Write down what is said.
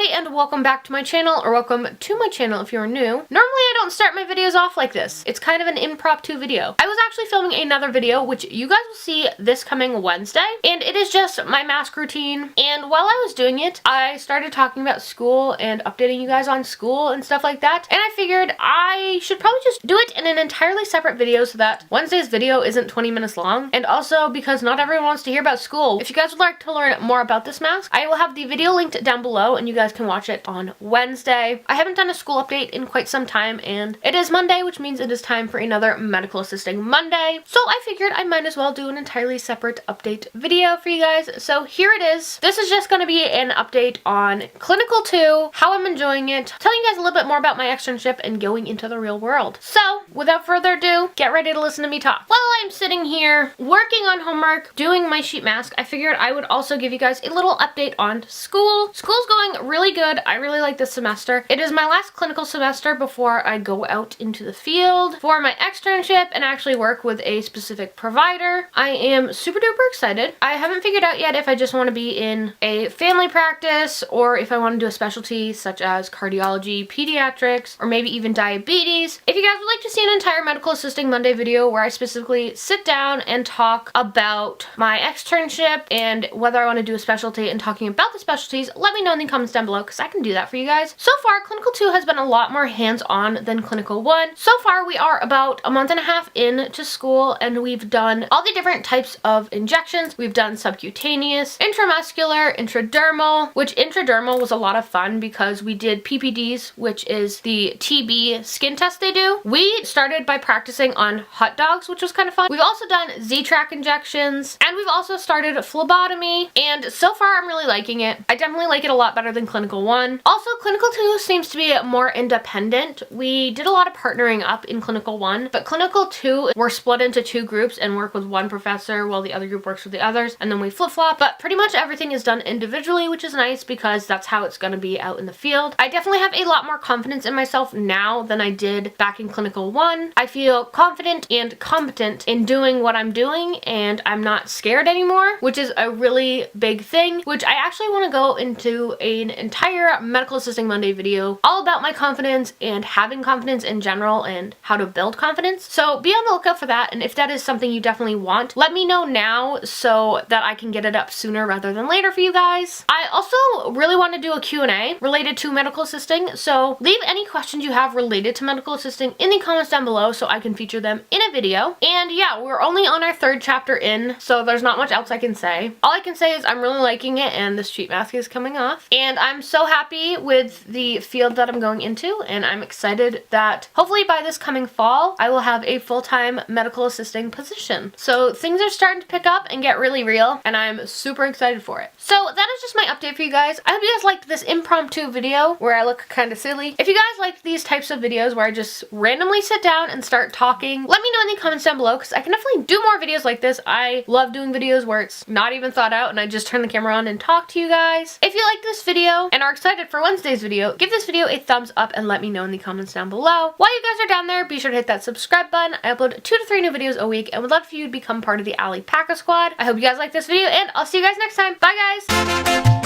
everybody, and welcome back to my channel, or welcome to my channel if you're new. Normally I don't start my videos off like this. It's kind of an impromptu video. I was actually filming another video, which you guys will see this coming Wednesday, and it is just my mask routine. And while I was doing it, I started talking about school and updating you guys on school and stuff like that, and I figured I should probably just do it in an entirely separate video so that Wednesday's video isn't 20 minutes long, and also because not everyone wants to hear about school. If you guys would like to learn more about this mask, I will have the video linked down below and you guys can watch it on Wednesday. I haven't done a school update in quite some time, and it is Monday, which means it is time for another medical assisting Monday. So I figured I might as well do an entirely separate update video for you guys. So here it is. This is just going to be an update on Clinical 2, how I'm enjoying it, telling you guys a little bit more about my externship and going into the real world. So without further ado, get ready to listen to me talk. While I'm sitting here working on homework, doing my sheet mask, I figured I would also give you guys a little update on school. School's going really good. I really like this semester. It is my last clinical semester before I go out into the field for my externship and actually work with a specific provider. I am super duper excited. I haven't figured out yet if I just want to be in a family practice or if I want to do a specialty such as cardiology, pediatrics, or maybe even diabetes. If you guys would like to see an entire medical assisting Monday video where I specifically sit down and talk about my externship and whether I want to do a specialty and talking about the specialties, let me know in the comments down below because I can do that for you guys. So far, Clinical 2 has been a lot more hands-on than Clinical 1. So far, we are about a month and a half into school and we've done all the different types of injections. We've done subcutaneous, intramuscular, intradermal, which intradermal was a lot of fun because we did PPDs, which is the TB skin test they do. We started by practicing on hot dogs, which was kind of fun. We've also done Z-track injections, and we've also started phlebotomy, and so far I'm really liking it. I definitely like it a lot better than Clinical 1. Also, Clinical 2 seems to be more independent. We did a lot of partnering up in Clinical 1, but Clinical 2, we're split into two groups and work with one professor while the other group works with the others, and then we flip-flop, but pretty much everything is done individually, which is nice because that's how it's going to be out in the field. I definitely have a lot more confidence in myself now than I did back in Clinical 1. I feel confident and competent in doing what I'm doing, and I'm not scared anymore, which is a really big thing, which I actually want to go into an entire medical assisting Monday video all about my confidence and having confidence in general and how to build confidence. So be on the lookout for that, and if that is something you definitely want, let me know now so that I can get it up sooner rather than later for you guys. I also really want to do a Q&A related to medical assisting, so leave any questions you have related to medical assisting in the comments down below so I can feature them in a video. And yeah, we're only on our third chapter in, so there's not much else I can say. All I can say is I'm really liking it and this sheet mask is coming off. And I'm so happy with the field that I'm going into, and I'm excited that hopefully by this coming fall, I will have a full-time medical assisting position. So things are starting to pick up and get really real, and I'm super excited for it. So that is just my update for you guys. I hope you guys liked this impromptu video where I look kind of silly. If you guys like these types of videos where I just randomly sit down and start talking, let me know in the comments down below because I can definitely do more videos like this. I love doing videos where it's not even thought out and I just turn the camera on and talk to you guys. If you like this video and are excited for Wednesday's video, give this video a thumbs up and let me know in the comments down below. While you guys are down there, be sure to hit that subscribe button. I upload 2 to 3 new videos a week and would love for you to become part of the Allie Packer Squad. I hope you guys like this video, and I'll see you guys next time. Bye guys!